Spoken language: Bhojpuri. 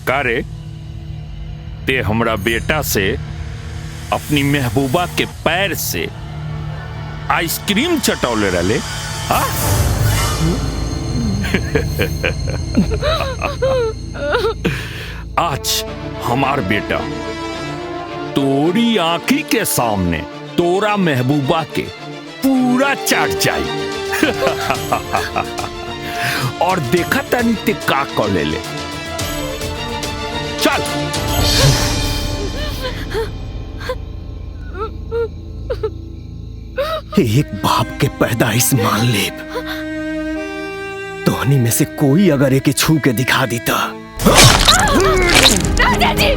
का रे, ते हमरा बेटा से अपनी महबूबा के पैर से आइसक्रीम चटौले रहे? हाँ? आज हमार बेटा तोरी आंखी के सामने तोरा महबूबा के पूरा चाट जाए। और देखा तनी ते का कॉले ले। चल। एक बाप के पैदाइश मान ले, तोहनी में से कोई अगर एके छू के दिखा देता। राजा जी!